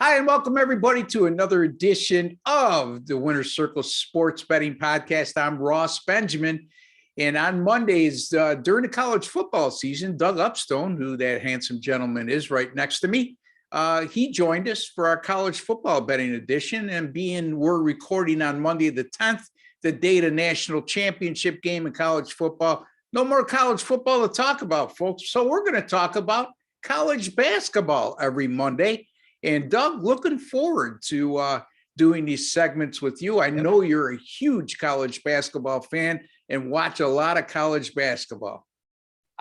Hi, and welcome everybody to another edition of the Winner's Circle Sports Betting Podcast. I'm Ross Benjamin. And on Mondays, during the college football season, Doug Upstone, who that handsome gentleman is right next to me, he joined us for our college football betting edition. And being we're recording on Monday the 10th, the day of the national championship game in college football, no more college football to talk about, folks. So we're going to talk about college basketball every Monday. And Doug, looking forward to doing these segments with you. I know you're a huge college basketball fan and watch a lot of college basketball.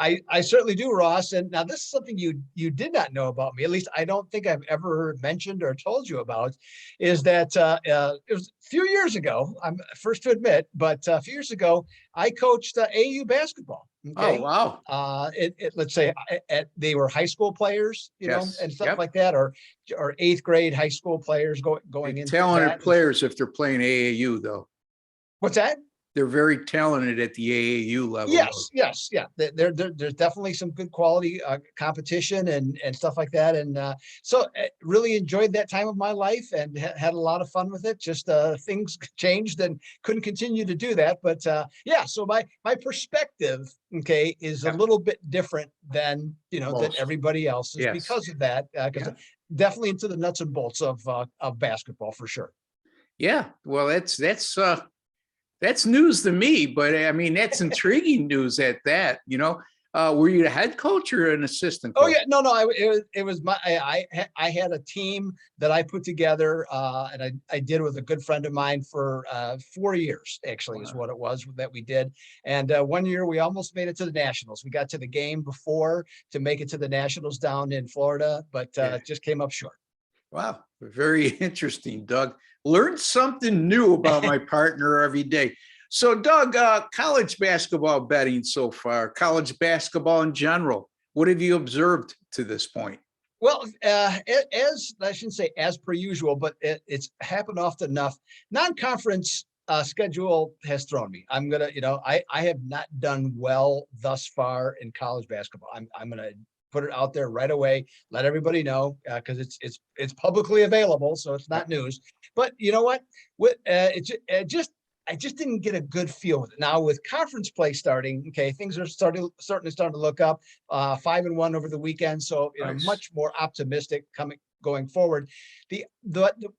I certainly do, Ross. And now this is something you did not know about me. At least I don't think I've ever mentioned or told you about, is that it was a few years ago. I'm first to admit, but a few years ago, I coached AAU basketball. Okay? Oh, wow. Let's say they were high school players, yes. And stuff like that, or eighth grade high school players going into talented players if they're playing AAU, though. What's that? They're very talented at the AAU level. Yes. Yeah. There's definitely some good quality competition and stuff like that. And so really enjoyed that time of my life and had a lot of fun with it. Just things changed and couldn't continue to do that. But so my perspective, is a little bit different than, than everybody else's because of that. Because definitely into the nuts and bolts of basketball for sure. Yeah. Well, that's news to me, but I mean, that's intriguing news at that, were you the head coach or an assistant coach? Oh yeah, no, it was I had a team that I put together, and I did with a good friend of mine for 4 years, actually. Is what it was that we did. And 1 year we almost made it to the Nationals. We got to the game before to make it to the Nationals down in Florida, but just came up short. Wow, very interesting, Doug. Learn something new about my partner every day. So, Doug, college basketball betting so far, college basketball in general, what have you observed to this point? Well, as I shouldn't say as per usual, but it's happened often enough. Non-conference schedule has thrown me. I'm gonna, I have not done well thus far in college basketball. I'm gonna put it out there right away, let everybody know, because it's publicly available, so it's not news. But you know what? I just didn't get a good feel with it. Now with conference play starting, things are starting to look up. 5-1 over the weekend, so nice. Much more optimistic going forward.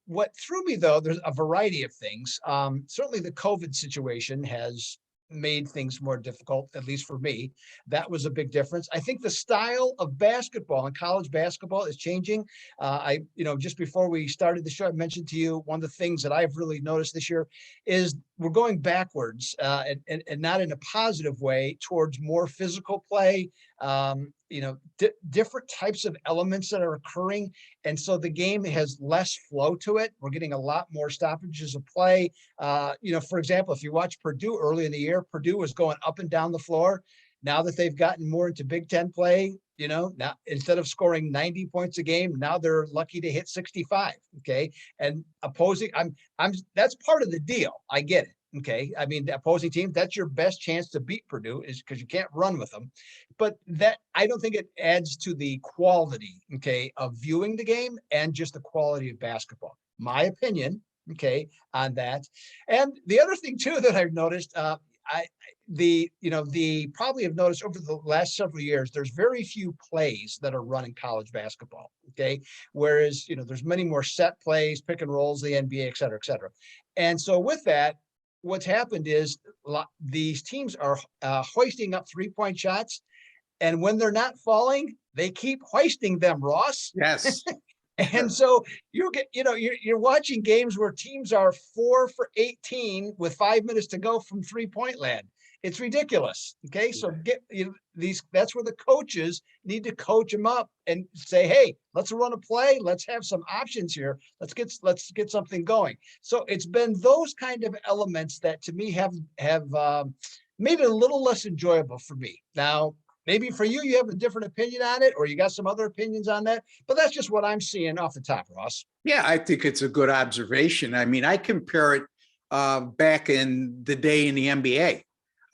What threw me though, there's a variety of things. Certainly the COVID situation has made things more difficult, at least for me. That was a big difference. I think the style of basketball and college basketball is changing. Just before we started the show, I mentioned to you one of the things that I've really noticed this year is we're going backwards and not in a positive way towards more physical play, different types of elements that are occurring. And so the game has less flow to it. We're getting a lot more stoppages of play. For example, if you watch Purdue early in the year, Purdue was going up and down the floor. Now that they've gotten more into Big Ten play, now instead of scoring 90 points a game, now they're lucky to hit 65. And opposing, that's part of the deal. I get it. I mean, the opposing team, that's your best chance to beat Purdue is because you can't run with them. But that, I don't think it adds to the quality, of viewing the game and just the quality of basketball. My opinion, on that. And the other thing too that I've noticed, probably have noticed over the last several years, there's very few plays that are run in college basketball. Whereas, there's many more set plays, pick and rolls, the NBA, et cetera, et cetera. And so with that, what's happened is these teams are hoisting up 3-point shots. And when they're not falling, they keep hoisting them, Ross. Yes. And so you're watching games where teams are 4 for 18 with 5 minutes to go from 3-point land. It's ridiculous. So that's where the coaches need to coach them up and say, hey, let's run a play. Let's have some options here. Let's get something going. So it's been those kind of elements that to me have made it a little less enjoyable for me. Now, maybe for you, you have a different opinion on it, or you got some other opinions on that, but that's just what I'm seeing off the top, Ross. Yeah, I think it's a good observation. I mean, I compare it back in the day in the NBA,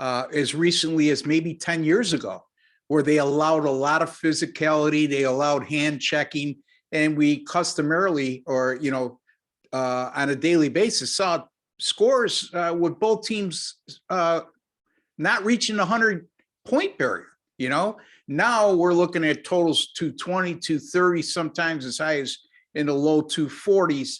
as recently as maybe 10 years ago, where they allowed a lot of physicality, they allowed hand checking, and we customarily, or on a daily basis, saw scores with both teams not reaching the 100-point barrier. Now we're looking at totals 220, 230, sometimes as high as in the low 240s.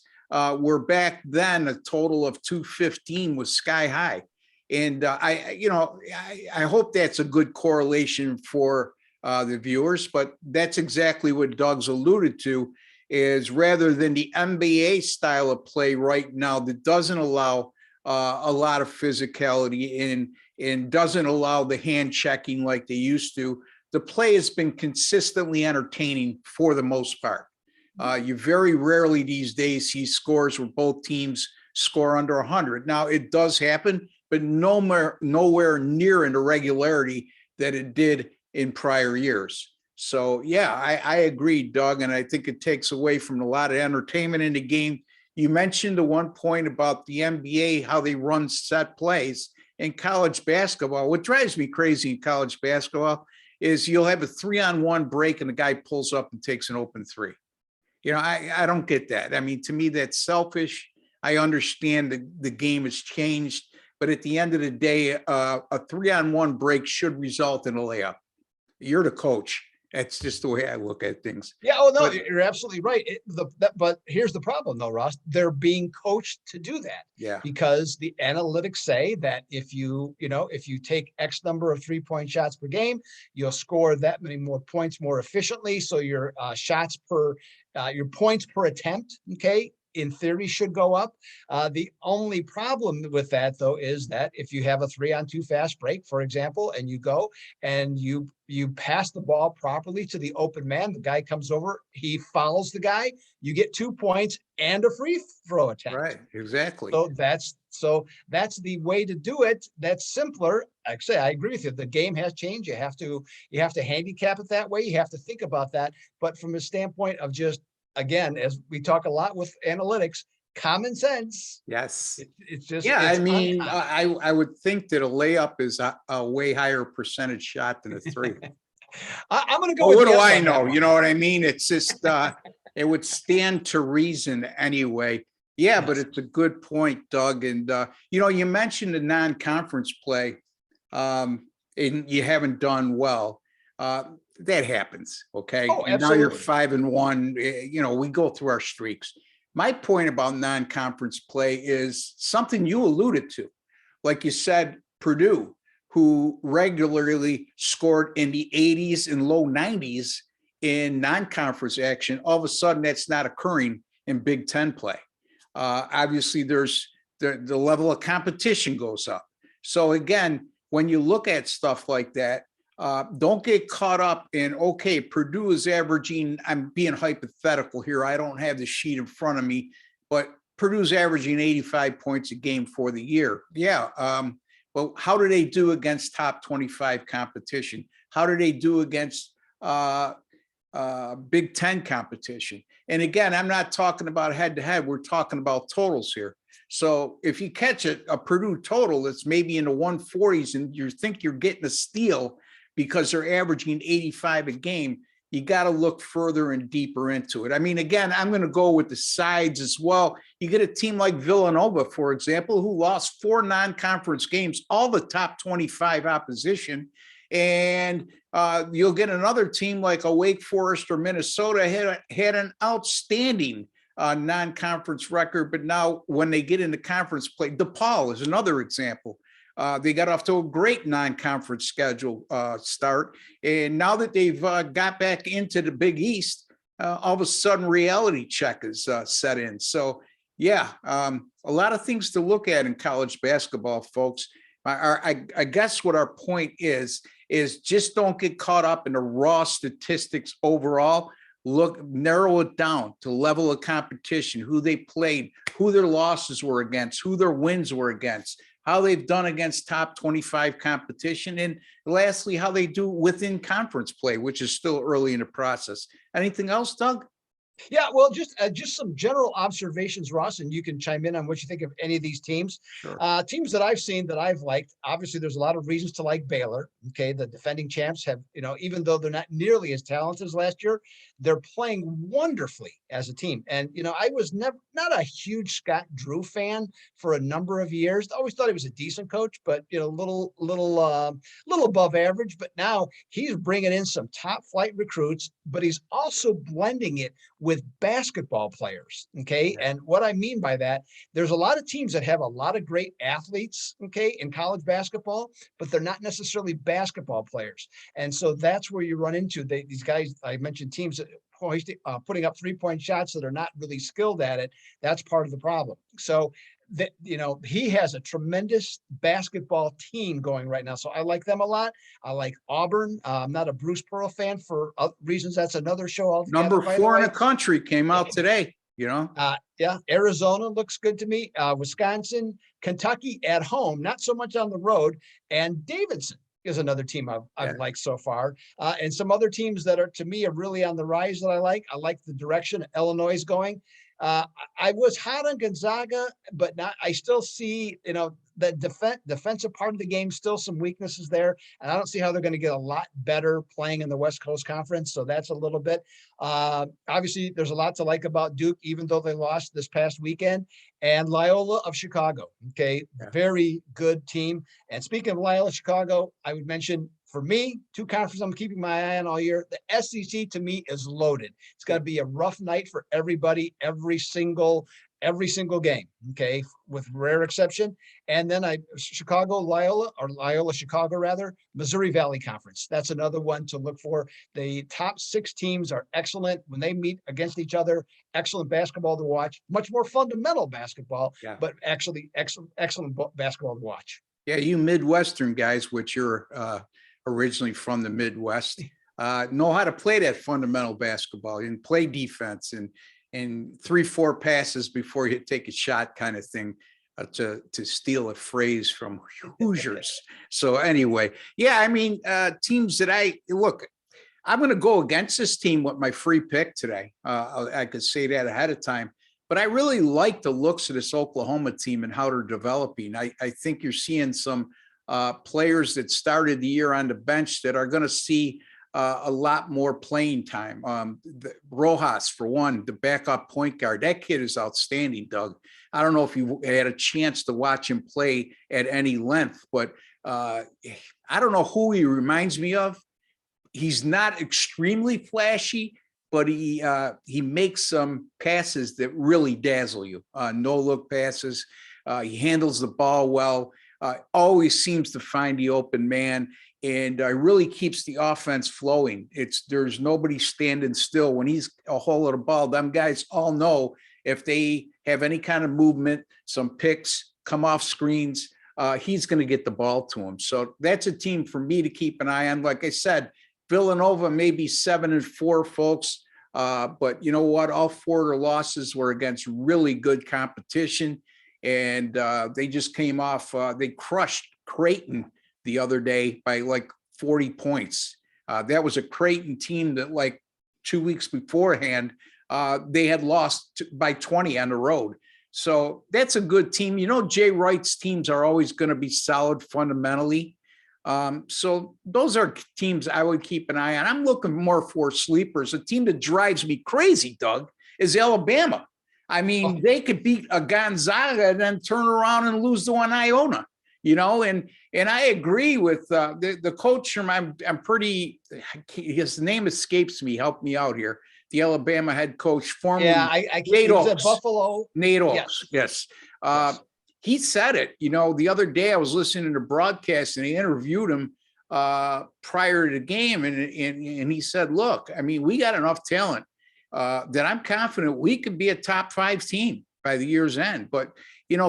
We're back then a total of 215 was sky high. And I hope that's a good correlation for the viewers, but that's exactly what Doug's alluded to, is rather than the NBA style of play right now that doesn't allow a lot of physicality and doesn't allow the hand checking like they used to, the play has been consistently entertaining for the most part. You very rarely these days see scores where both teams score under 100. Now, it does happen, but nowhere near in the regularity that it did in prior years. So, yeah, I agree, Doug, and I think it takes away from a lot of entertainment in the game. You mentioned the one point about the NBA, how they run set plays. In college basketball, what drives me crazy in college basketball is you'll have a 3-on-1 break and the guy pulls up and takes an open three. I don't get that. I mean, to me, that's selfish. I understand the game has changed, but at the end of the day, a 3-on-1 break should result in a layup. You're the coach. That's just the way I look at things. Yeah. Oh, no, you're absolutely right. But here's the problem, though, Ross. They're being coached to do that. Yeah. Because the analytics say that if you take X number of 3-point shots per game, you'll score that many more points more efficiently. So your your points per attempt, okay, in theory should go up. The only problem with that, though, is that if you have a 3-on-2 fast break, for example, and you go and you pass the ball properly to the open man, the guy comes over, he follows the guy, you get 2 points and a free throw attempt. Right, exactly. So that's the way to do it. That's simpler. Actually, I agree with you. The game has changed. You have to handicap it that way. You have to think about that. But from a standpoint of just, again, as we talk a lot with analytics, common sense. Yes. It's just, yeah. it's I mean, I would think that a layup is a way higher percentage shot than a three. I'm going to go. Well, with what do yes I on know? that one. You know what I mean? It's just, it would stand to reason anyway. Yeah, but it's a good point, Doug. And, you mentioned the non-conference play, and you haven't done well. That happens. Okay. Oh, and now you're absolutely. 5-1. We go through our streaks. My point about non-conference play is something you alluded to. Like you said, Purdue, who regularly scored in the 80s and low 90s in non-conference action, all of a sudden that's not occurring in Big Ten play. Obviously, there's the level of competition goes up. So again, when you look at stuff like that, don't get caught up in, okay, Purdue is averaging, I'm being hypothetical here, I don't have the sheet in front of me, but Purdue's averaging 85 points a game for the year. Yeah. But how do they do against top 25 competition? How do they do against Big Ten competition? And again, I'm not talking about head to head. We're talking about totals here. So if you catch a Purdue total that's maybe in the 140s and you think you're getting a steal because they're averaging 85 a game, you got to look further and deeper into it. I mean, again, I'm going to go with the sides as well. You get a team like Villanova, for example, who lost 4 non-conference games, all the top 25 opposition. And you'll get another team like a Wake Forest or Minnesota had an outstanding non-conference record. But now when they get into conference play, DePaul is another example. They got off to a great non-conference schedule start. And now that they've got back into the Big East, all of a sudden reality check is set in. So, yeah, a lot of things to look at in college basketball, folks. I guess what our point is just don't get caught up in the raw statistics overall. Narrow it down to level of competition, who they played, who their losses were against, who their wins were against, how they've done against top 25 competition, and lastly, how they do within conference play, which is still early in the process. Anything else, Doug? Yeah, well, just some general observations, Ross, and you can chime in on what you think of any of these teams. Sure. Teams that I've seen that I've liked. Obviously, there's a lot of reasons to like Baylor. Okay, the defending champs have, even though they're not nearly as talented as last year, they're playing wonderfully as a team. And I was never not a huge Scott Drew fan for a number of years. I always thought he was a decent coach, but little above average. But now he's bringing in some top flight recruits, but he's also blending it with basketball players. Okay. Yeah. And what I mean by that, there's a lot of teams that have a lot of great athletes, okay, in college basketball, but they're not necessarily basketball players. And so that's where you run into these guys. I mentioned teams that putting up 3-point shots that are not really skilled at it. That's part of the problem. So that he has a tremendous basketball team going right now, so I like them a lot. I like Auburn. I'm not a Bruce Pearl fan for reasons. That's another show altogether. Number By the 4 in way, the country came out today. yeah, Arizona looks good to me. Wisconsin, Kentucky at home, not so much on the road, and Davidson is another team I've liked so far, and some other teams that are to me are really on the rise that I like. I like the direction Illinois is going. I was hot on Gonzaga, but not. I still see, the defensive part of the game, still some weaknesses there, and I don't see how they're going to get a lot better playing in the West Coast Conference. So that's a little bit. Obviously, there's a lot to like about Duke, even though they lost this past weekend. And Loyola of Chicago, okay, very good team. And speaking of Loyola Chicago, I would mention, for me, 2 conferences I'm keeping my eye on all year. The SEC to me is loaded. It's got to be a rough night for everybody, every single game, okay, with rare exception. And then Loyola Chicago rather, Missouri Valley Conference. That's another one to look for. The top 6 teams are excellent when they meet against each other. Excellent basketball to watch. Much more fundamental basketball, but actually excellent basketball to watch. Yeah, you Midwestern guys, which you're originally from the Midwest, know how to play that fundamental basketball and play defense and 3-4 passes before you take a shot kind of thing, to steal a phrase from Hoosiers. So anyway, yeah, I mean, teams that I'm going to go against this team with my free pick today. I could say that ahead of time, but I really like the looks of this Oklahoma team and how they're developing. I think you're seeing some players that started the year on the bench that are going to see a lot more playing time. Rojas, for one, the backup point guard, that kid is outstanding, Doug. I don't know if you had a chance to watch him play at any length, but I don't know who he reminds me of. He's not extremely flashy, but he makes some passes that really dazzle you. No-look passes. He handles the ball well. Always seems to find the open man, and really keeps the offense flowing. There's nobody standing still when he's a hold of the ball. Them guys all know if they have any kind of movement, some picks, come off screens, he's going to get the ball to him. So that's a team for me to keep an eye on. Like I said, Villanova may be 7-4, folks, but you know what? All 4 of their losses were against really good competition. And they just came off, they crushed Creighton the other day by like 40 points. That was a Creighton team that like 2 weeks beforehand, they had lost by 20 on the road. So that's a good team. Jay Wright's teams are always going to be solid fundamentally. So those are teams I would keep an eye on. I'm looking more for sleepers. A team that drives me crazy, Doug, is Alabama. I mean, they could beat a Gonzaga and then turn around and lose to an Iona, and I agree with the coach from, I'm pretty, his name escapes me. Help me out here. The Alabama head coach, formerly Nate Oaks. Buffalo. Nate Oaks, yes. He said it, the other day I was listening to broadcast and he interviewed him prior to the game. And he said, look, I mean, we got enough talent that I'm confident we could be a top 5 team by the year's end. But,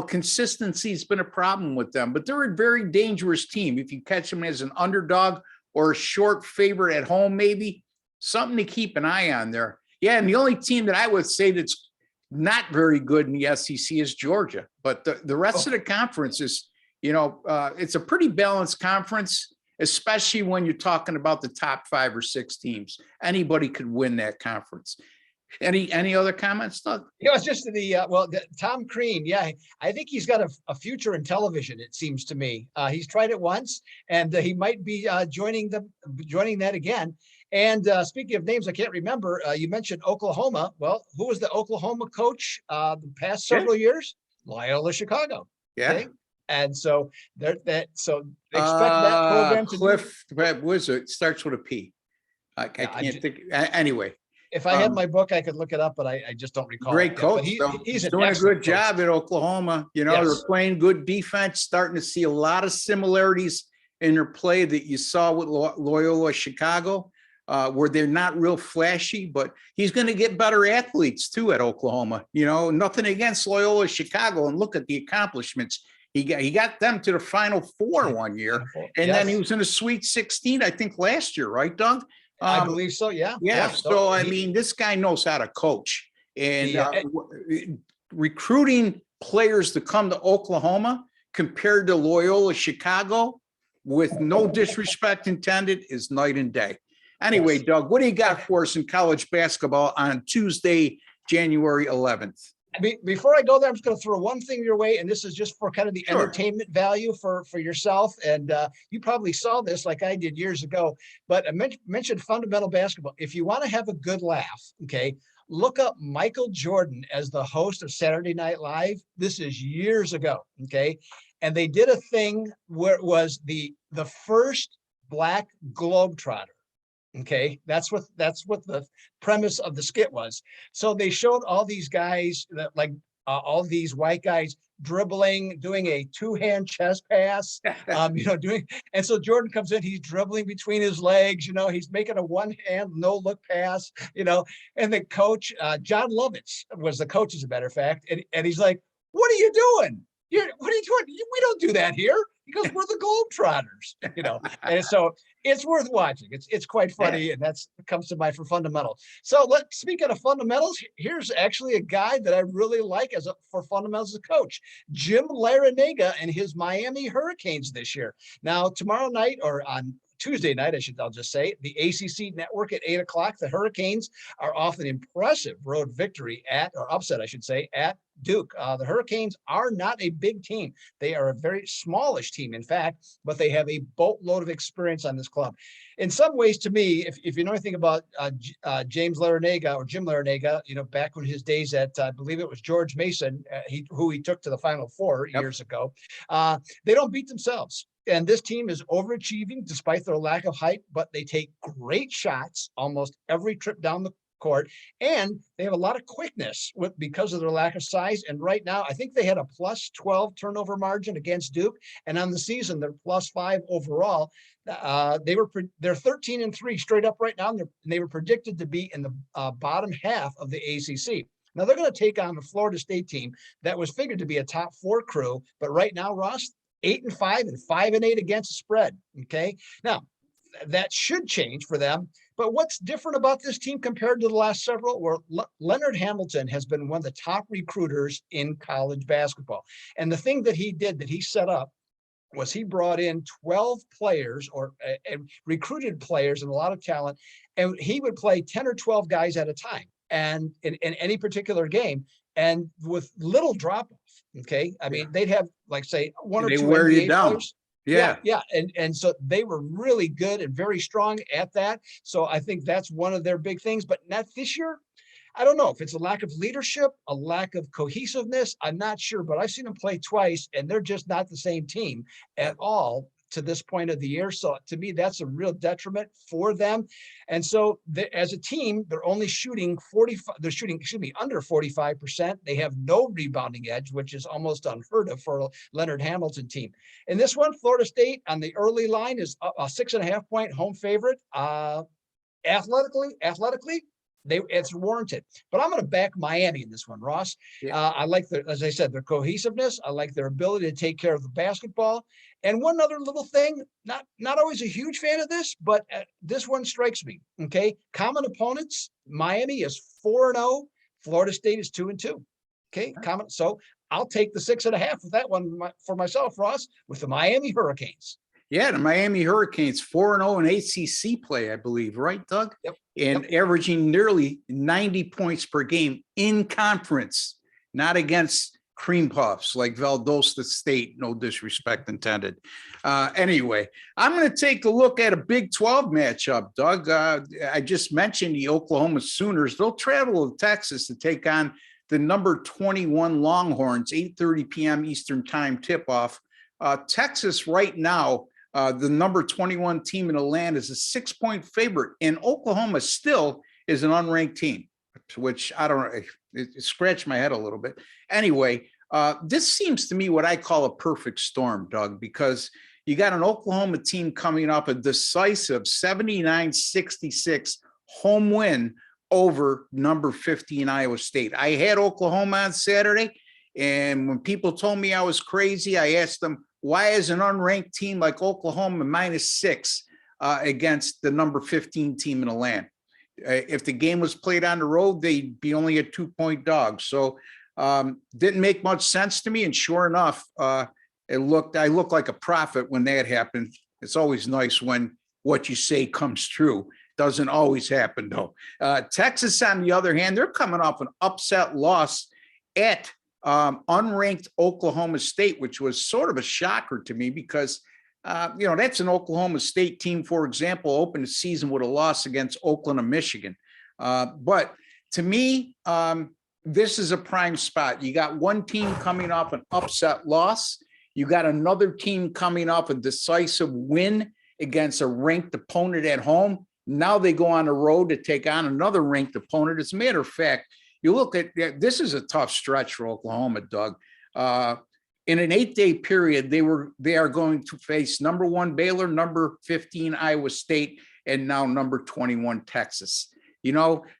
consistency has been a problem with them. But they're a very dangerous team. If you catch them as an underdog or a short favorite at home, maybe something to keep an eye on there. Yeah, and the only team that I would say that's not very good in the SEC is Georgia. But the rest of the conference is, it's a pretty balanced conference, especially when you're talking about the top 5 or 6 teams. Anybody could win that conference. Any other comments, Doug? It's just Tom Crean. Yeah, I think he's got a future in television. It seems to me he's tried it once, and he might be joining that again. And speaking of names, I can't remember. You mentioned Oklahoma. Well, who was the Oklahoma coach the past several years? Loyola Chicago. Yeah. Okay? And so expect that program to Cliff. What was it? Starts with a P. I can't think. Anyway. If I had my book, I could look it up, but I just don't recall. Great coach. He's doing a good job at Oklahoma. They're playing good defense, starting to see a lot of similarities in their play that you saw with Loyola Chicago, where they're not real flashy, but he's going to get better athletes too at Oklahoma. Nothing against Loyola Chicago, and look at the accomplishments. He got them to the Final Four one year, and then he was in a Sweet 16, I think, last year, right, Doug? I believe so. Yeah. So I mean, this guy knows how to coach, and recruiting players to come to Oklahoma compared to Loyola Chicago, with no disrespect intended, is night and day. Anyway, Doug, what do you got for us in college basketball on Tuesday, January 11th? Before I go there, I'm just going to throw one thing your way, and this is just for kind of the entertainment value for yourself. And you probably saw this like I did years ago, but I mentioned fundamental basketball. If you want to have a good laugh, okay, look up Michael Jordan as the host of Saturday Night Live. This is years ago, okay? And they did a thing where it was the first Black Globetrotter. Okay, that's what the premise of the skit was. So they showed all these guys that all these white guys dribbling, doing a two-hand chest pass, and so Jordan comes in, he's dribbling between his legs, he's making a one-hand no-look pass, and the coach, John Lovitz was the coach, as a matter of fact, and he's like, "What are you doing? What are you doing? We don't do that here." He goes, "We're the Globetrotters," and so it's worth watching. It's quite funny, and that's comes to mind for fundamental. So speaking of fundamentals, here's actually a guy that I really like for fundamentals as a coach, Jim Larrañaga and his Miami Hurricanes this year. Now, tomorrow night, or on Tuesday night, I'll just say, the ACC network at 8:00, the Hurricanes are off an impressive road victory upset, I should say, at Duke. The Hurricanes are not a big team. They are a very smallish team, in fact, but they have a boatload of experience on this club. In some ways, to me, if you know anything about James Larrañaga or Jim Larrañaga, back when his days at, I believe it was George Mason, who he took to the Final Four years ago, they don't beat themselves. And this team is overachieving despite their lack of height, but they take great shots almost every trip down the court, and they have a lot of quickness because of their lack of size. And right now, I think they had a plus 12 turnover margin against Duke, and on the season they're plus 5 overall. They're 13-3 straight up right now, and they were predicted to be in the bottom half of the ACC. Now they're going to take on the Florida State team that was figured to be a top 4 crew, but right now, Ross, 8-5 and 5-8 against the spread. Okay, now that should change for them. But what's different about this team compared to the last several? Well, Leonard Hamilton has been one of the top recruiters in college basketball. And the thing that he did, that he set up, was he brought in 12 players and recruited players and a lot of talent. And he would play 10 or 12 guys at a time and in any particular game, and with little drop off. Okay. I mean, they'd have, like, say, one or two NBA players. Yeah. And so they were really good and very strong at that. So I think that's one of their big things. But not this year. I don't know if it's a lack of leadership, a lack of cohesiveness. I'm not sure, but I've seen them play twice, and they're just not the same team at all to this point of the year. So to me, that's a real detriment for them. And so as a team, they're only shooting under 45%. They have no rebounding edge, which is almost unheard of for a Leonard Hamilton team. In this one, Florida State on the early line is a 6.5-point home favorite. Athletically, it's warranted, but I'm going to back Miami in this one, Ross. I like as I said, their cohesiveness. I like their ability to take care of the basketball. And one other little thing, not always a huge fan of this, but this one strikes me. Okay, common opponents. Miami is 4-0. Florida State is 2-2. Okay, so I'll take the 6.5 with that one for myself, Ross, with the Miami Hurricanes. Yeah, the Miami Hurricanes 4-0 in ACC play, I believe, right, Doug? Yep. and averaging nearly 90 points per game in conference, not against cream puffs like Valdosta State, no disrespect intended. Anyway, I'm going to take a look at a Big 12 matchup, Doug. I just mentioned the Oklahoma Sooners. They'll travel to Texas to take on the number 21 Longhorns, 8:30 p.m. Eastern time tip-off. Texas right now, the number 21 team in the land, is a 6-point favorite, and Oklahoma still is an unranked team, which I don't know, it scratched my head a little bit. Anyway, this seems to me what I call a perfect storm, Doug, because you got an Oklahoma team coming up, a decisive 79-66 home win over number 15 Iowa State. I had Oklahoma on Saturday, and when people told me I was crazy, I asked them, why is an unranked team like Oklahoma -6 against the number 15 team in the land? If the game was played on the road, they'd be only a 2-point dog. So didn't make much sense to me. And sure enough, I looked like a prophet when that happened. It's always nice when what you say comes true. Doesn't always happen, though. Texas, on the other hand, they're coming off an upset loss at unranked Oklahoma State, which was sort of a shocker to me because that's an Oklahoma State team, for example, opened the season with a loss against Oakland and Michigan. But to me, this is a prime spot. You got one team coming off an upset loss. You got another team coming off a decisive win against a ranked opponent at home. Now they go on the road to take on another ranked opponent. As a matter of fact, you look at this is a tough stretch for Oklahoma, Doug. In an 8-day period, they are going to face number 1 Baylor, number 15 Iowa State, and now number 21 Texas.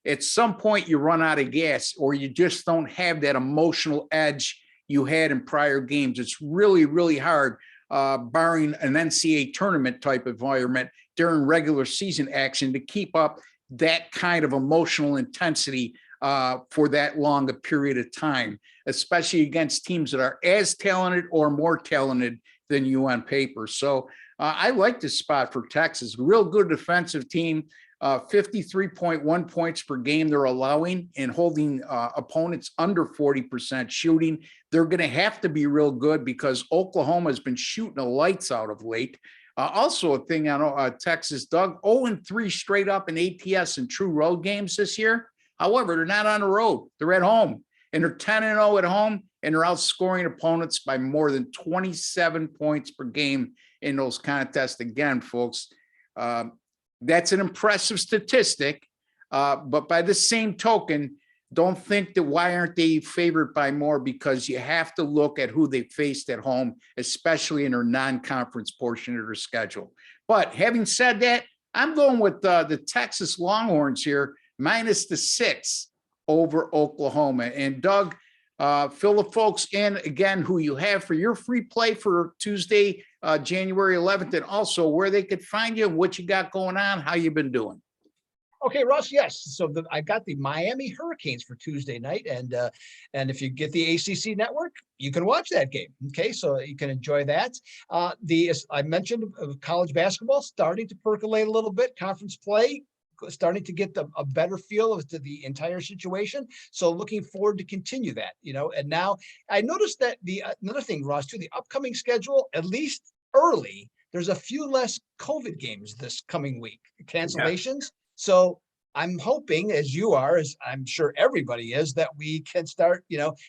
At some point you run out of gas, or you just don't have that emotional edge you had in prior games. It's really, really hard, barring an NCAA tournament type environment during regular season action, to keep up that kind of emotional intensity for that long a period of time, especially against teams that are as talented or more talented than you on paper. So I like this spot for Texas. Real good defensive team, 53.1 points per game they're allowing, and holding opponents under 40% shooting. They're going to have to be real good because Oklahoma has been shooting the lights out of late. Also a thing on Texas, Doug, 0-3 straight up in ATS and true road games this year. However, they're not on the road. They're at home, and they're 10-0 at home, and they're outscoring opponents by more than 27 points per game in those contests. Again, folks, that's an impressive statistic. But by the same token, don't think that why aren't they favored by more, because you have to look at who they faced at home, especially in their non-conference portion of their schedule. But having said that, I'm going with the Texas Longhorns here, -6 over Oklahoma. And Doug, fill the folks in again who you have for your free play for Tuesday, January 11th, and also where they could find you, what you got going on, how you've been doing. Okay, Russ. Yes. So I got the Miami Hurricanes for Tuesday night, and if you get the ACC network, you can watch that game. Okay, so you can enjoy that. I mentioned college basketball starting to percolate a little bit. Conference play starting to get a better feel of the entire situation. So looking forward to continue that. And now I noticed that another thing, Ross, too, the upcoming schedule, at least early, there's a few less COVID games this coming week, cancellations. Yeah. So I'm hoping, as you are, as I'm sure everybody is, that we can start,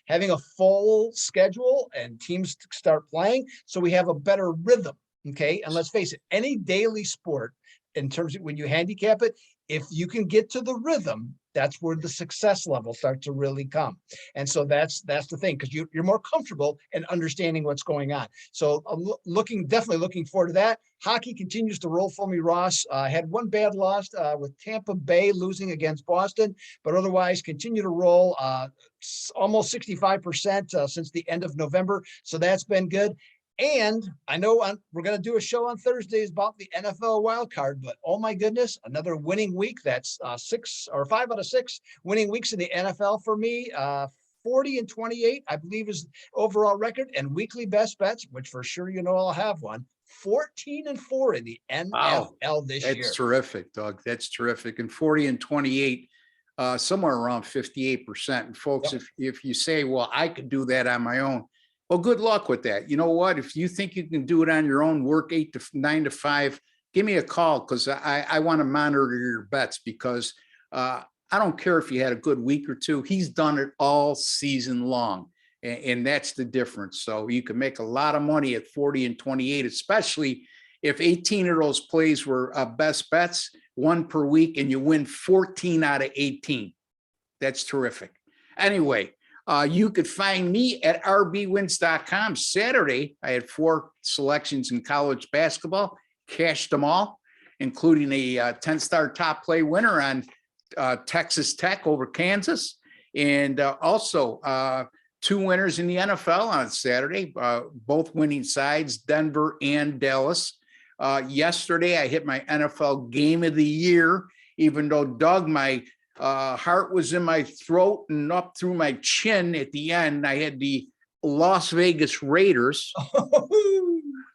having a full schedule and teams start playing, so we have a better rhythm. Okay. And let's face it, any daily sport, in terms of when you handicap it, if you can get to the rhythm, that's where the success level starts to really come. And so that's the thing, because you're more comfortable in understanding what's going on. So definitely looking forward to that. Hockey continues to roll for me, Ross. Had one bad loss with Tampa Bay losing against Boston, but otherwise continue to roll almost 65% since the end of November. So that's been good. And I know we're going to do a show on Thursdays about the NFL wild card, but oh my goodness, another winning week. That's 5 out of 6 winning weeks in the NFL for me. 40-28, I believe, is overall record, and weekly best bets, which for sure I'll have one. 14-4 in the Wow, NFL this that's year. terrific, Doug. That's terrific. And 40-28, somewhere around 58%. And folks, Yep. if you say, well, I could do that on my own, well, good luck with that. You know what? If you think you can do it on your own, work 9 to 5, give me a call, because I want to monitor your bets, because I don't care if you had a good week or two. He's done it all season long. And that's the difference. So you can make a lot of money at 40-28, especially if 18 of those plays were best bets, one per week, and you win 14 out of 18. That's terrific. Anyway, you could find me at rbwins.com. Saturday, I had 4 selections in college basketball, cashed them all, including a 10-star top play winner on Texas Tech over Kansas. And also 2 winners in the NFL on Saturday, both winning sides, Denver and Dallas. Yesterday, I hit my NFL game of the year, even though, Doug, my heart was in my throat and up through my chin at the end. I had the Las Vegas Raiders,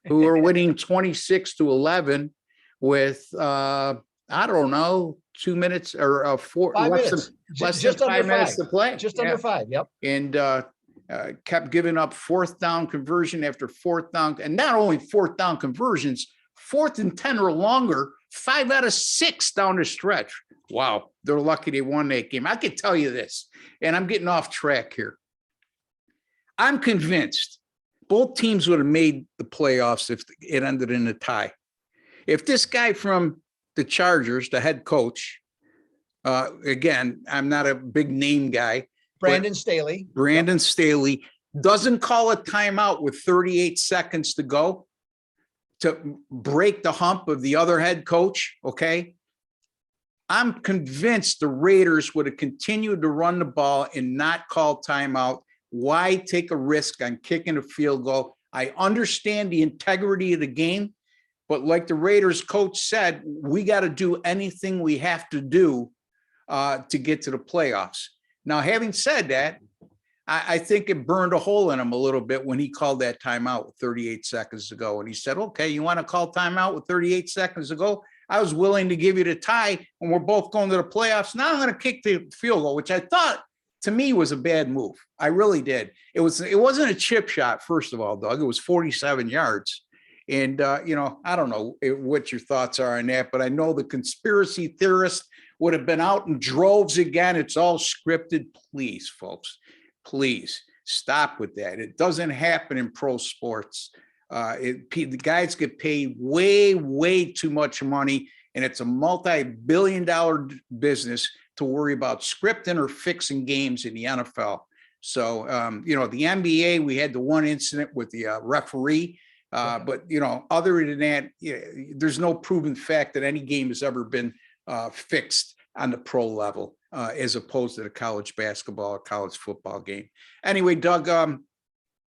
who were winning 26-11 with, I don't know, 2 minutes or 4, 5 minutes, less just than under 5 minutes 5. to play. Just under 5. Yep. And kept giving up 4th down conversion after 4th down. And not only 4th down conversions, 4th and 10 or longer, 5 out of 6 down the stretch. Wow. They're lucky they won that game. I can tell you this, and I'm getting off track here. I'm convinced both teams would have made the playoffs if it ended in a tie. If this guy from the Chargers, the head coach, again, I'm not a big name guy, Brandon Staley. Brandon Staley, doesn't call a timeout with 38 seconds to go to break the hump of the other head coach, okay? I'm convinced the Raiders would have continued to run the ball and not call timeout. Why take a risk on kicking a field goal? I understand the integrity of the game, but like the Raiders coach said, we got to do anything we have to do to get to the playoffs. Now, having said that, I think it burned a hole in him a little bit when he called that timeout with 38 seconds to go. And he said, okay, you want to call timeout with 38 seconds to go? I was willing to give you the tie, and we're both going to the playoffs. Now I'm going to kick the field goal, which I thought, to me, was a bad move. I really did. It wasn't a chip shot, first of all, Doug. It was 47 yards. And, I don't know what your thoughts are on that, but I know the conspiracy theorists would have been out in droves again. It's all scripted. Please, folks, please stop with that. It doesn't happen in pro sports. The guys get paid way, way too much money, and it's a multi-billion-dollar business to worry about scripting or fixing games in the NFL. So, the NBA, we had the one incident with the referee. But, other than that, there's no proven fact that any game has ever been fixed on the pro level as opposed to the college basketball or college football game. Anyway, Doug,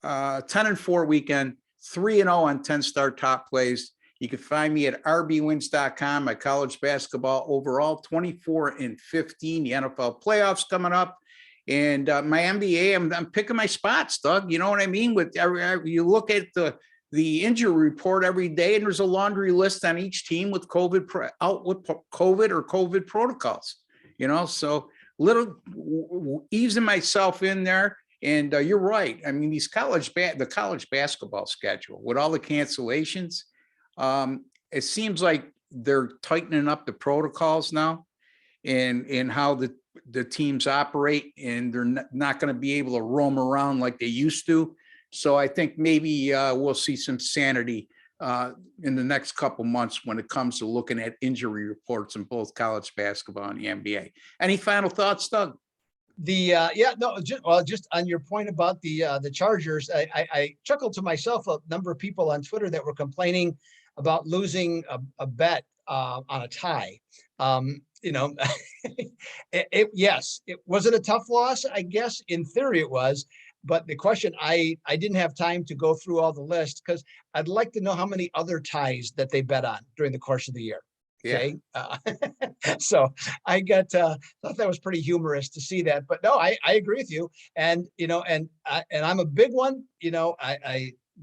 10-4 weekend, 3-0 on 10-star top plays. You can find me at rbwins.com. My college basketball overall, 24-15. The NFL playoffs coming up. And my NBA, I'm picking my spots, Doug. You know what I mean? You look at the injury report every day, and there's a laundry list on each team with COVID or COVID protocols, so easing myself in there. And you're right. I mean, the college basketball schedule with all the cancellations, it seems like they're tightening up the protocols now and how the teams operate, and they're not going to be able to roam around like they used to. So I think maybe we'll see some sanity in the next couple months when it comes to looking at injury reports in both college basketball and the NBA. Any final thoughts, Doug? Just on your point about the Chargers, I chuckled to myself. A number of people on Twitter that were complaining about losing a bet on a tie. Yes, it was it a tough loss? I guess in theory it was. But the question, I didn't have time to go through all the list because I'd like to know how many other ties that they bet on during the course of the year. Okay. Yeah. So I thought that was pretty humorous to see that, but no, I agree with you. And, and I'm a big one,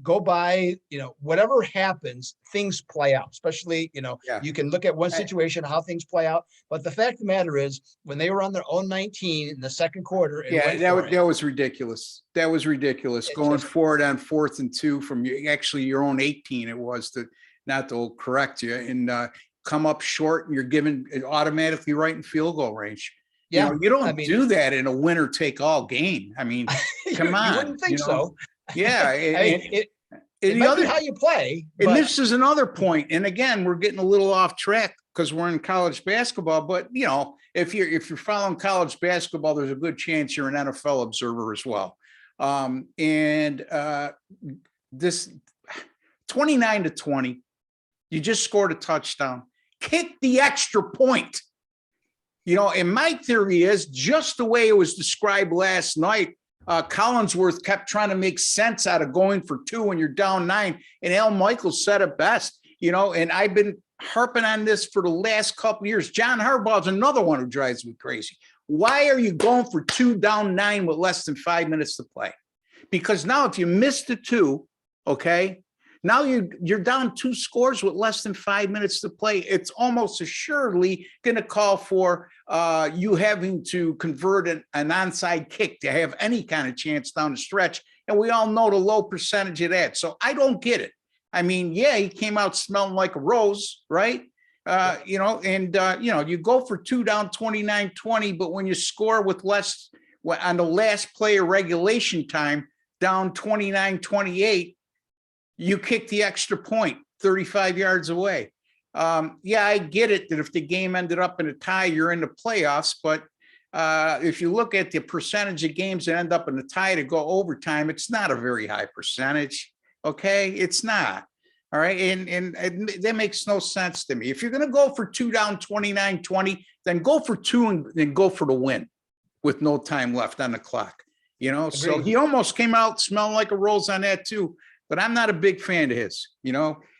go by, whatever happens, things play out, especially, Yeah. you can look at one situation, how things play out. But the fact of the matter is, when they were on their own 19 in the second quarter and Yeah, went for that was ridiculous. That was ridiculous. it Going just, forward on 4th and 2 from actually your own 18, it was to not to correct you and come up short, and you're given it automatically right in field goal range. yeah, You I don't mean, do that in a winner take all game. I mean, come you on, wouldn't think so. Yeah, I mean, it and the might be other how you play, and but this is another point. And again, we're getting a little off track because we're in college basketball. But if you're following college basketball, there's a good chance you're an NFL observer as well. This 29-20, you just scored a touchdown, kick the extra point. And my theory is just the way it was described last night. Collinsworth kept trying to make sense out of going for 2 when you're down 9. And Al Michaels said it best, and I've been harping on this for the last couple of years. John Harbaugh's another one who drives me crazy. Why are you going for 2 down 9 with less than 5 minutes to play? Because now if you miss the 2, okay, now you're down 2 scores with less than 5 minutes to play. It's almost assuredly going to call for you having to convert an onside kick to have any kind of chance down the stretch. And we all know the low percentage of that. So I don't get it. I mean, yeah, he came out smelling like a rose, right? You go for 2 down 29-20, but when you score with less on the last play of regulation time, down 29-28, you kick the extra point 35 yards away. Yeah, I get it that if the game ended up in a tie, you're in the playoffs. But if you look at the percentage of games that end up in the tie to go overtime, it's not a very high percentage. Okay, it's not. All right. And that makes no sense to me. If you're going to go for 2 down 29-20, then go for 2 and then go for the win with no time left on the clock. So he almost came out smelling like a rose on that too. But I'm not a big fan of his.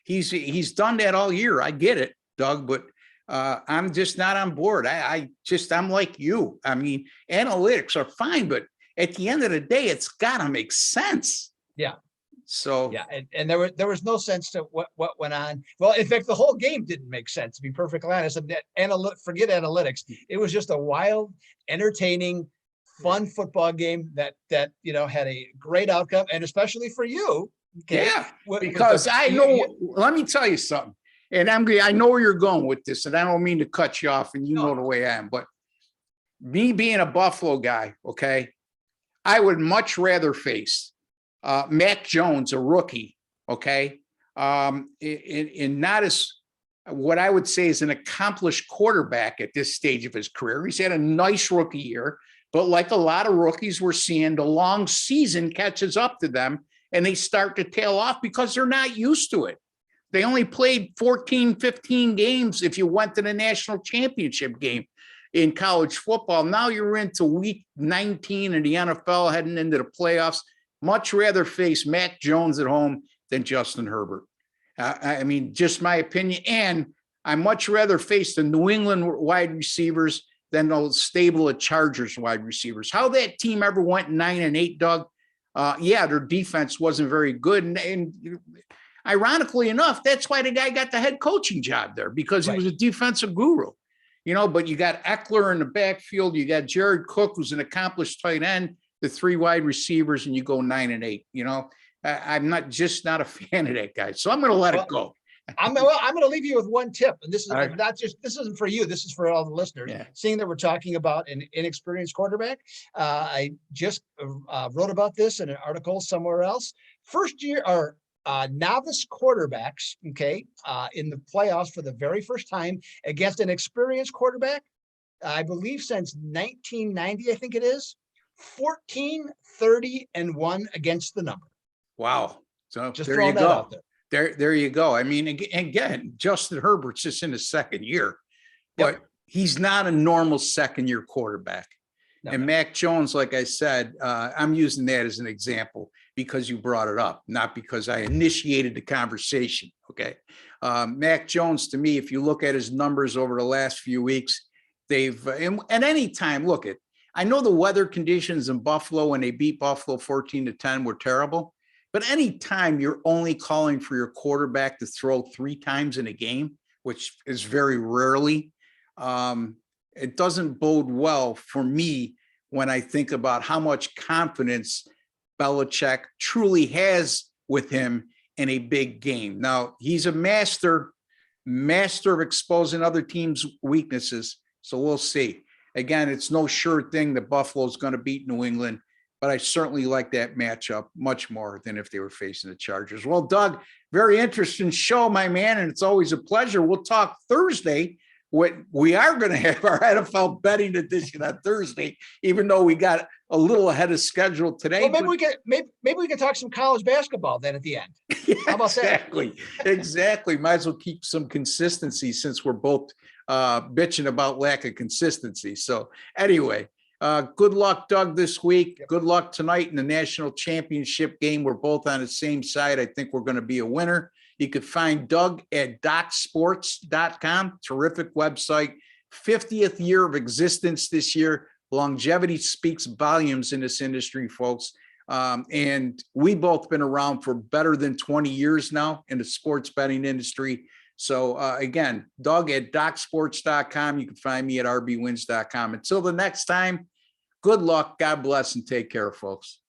He's done that all year. I get it, Doug, but I'm just not on board. I'm like you. I mean, analytics are fine, but at the end of the day, it's got to make sense. Yeah. So yeah, and there was no sense to what went on. Well, in fact, the whole game didn't make sense, to be perfectly honest. Forget analytics. It was just a wild, entertaining, fun football game that had a great outcome, and especially for you. Okay. Yeah, because I know. Let me tell you something, and I know where you're going with this, and I don't mean to cut you off, and know the way I am, but me being a Buffalo guy, okay, I would much rather face Mac Jones, a rookie, okay, and not as what I would say is an accomplished quarterback at this stage of his career. He's had a nice rookie year, but like a lot of rookies, we're seeing the long season catches up to them. And they start to tail off because they're not used to it. They only played 14, 15 games if you went to the national championship game in college football. Now you're into week 19 in the NFL, heading into the playoffs. Much rather face Mac Jones at home than Justin Herbert. I mean, just my opinion. And I much rather face the New England wide receivers than those stable of Chargers wide receivers. How that team ever went 9-8, Doug, their defense wasn't very good. And ironically enough, that's why the guy got the head coaching job there, because he was a defensive guru. But you got Eckler in the backfield. You got Jared Cook, who's an accomplished tight end, the 3 wide receivers, and you go 9-8. I'm not a fan of that guy. So I'm going to let it go. I'm going to leave you with one tip, and this is this isn't for you. This is for all the listeners. Yeah. Seeing that we're talking about an inexperienced quarterback, I just wrote about this in an article somewhere else. First year or novice quarterbacks, okay, in the playoffs for the very first time against an experienced quarterback, I believe since 1990, I think it is, 14-30-1 against the number. Wow! So just throwing that out there. There you go. I mean, again, Justin Herbert's just in his second year, but he's not a normal second-year quarterback. No. And Mac Jones, like I said, I'm using that as an example because you brought it up, not because I initiated the conversation. Okay. Mac Jones, to me, if you look at his numbers over the last few weeks, they've, and at any time, I know the weather conditions in Buffalo when they beat Buffalo 14-10 were terrible. But anytime you're only calling for your quarterback to throw 3 times in a game, which is very rarely, it doesn't bode well for me when I think about how much confidence Belichick truly has with him in a big game. Now, he's a master of exposing other teams' weaknesses. So we'll see. Again, it's no sure thing that Buffalo's going to beat New England, but I certainly like that matchup much more than if they were facing the Chargers. Well, Doug, very interesting show, my man, and it's always a pleasure. We'll talk Thursday. We are going to have our NFL betting edition on Thursday, even though we got a little ahead of schedule today. Well, maybe we can talk some college basketball then at the end. Yeah, how about exactly. that? Exactly. Might as well keep some consistency since we're both bitching about lack of consistency. So anyway, good luck, Doug, this week. Good luck tonight in the national championship game. We're both on the same side. I think we're going to be a winner. You could find Doug at docsports.com. Terrific website. 50th year of existence this year. Longevity speaks volumes in this industry, folks. And we both been around for better than 20 years now in the sports betting industry. So again, Doug at docsports.com. You can find me at rbwins.com. Until the next time, good luck, God bless, and take care, folks.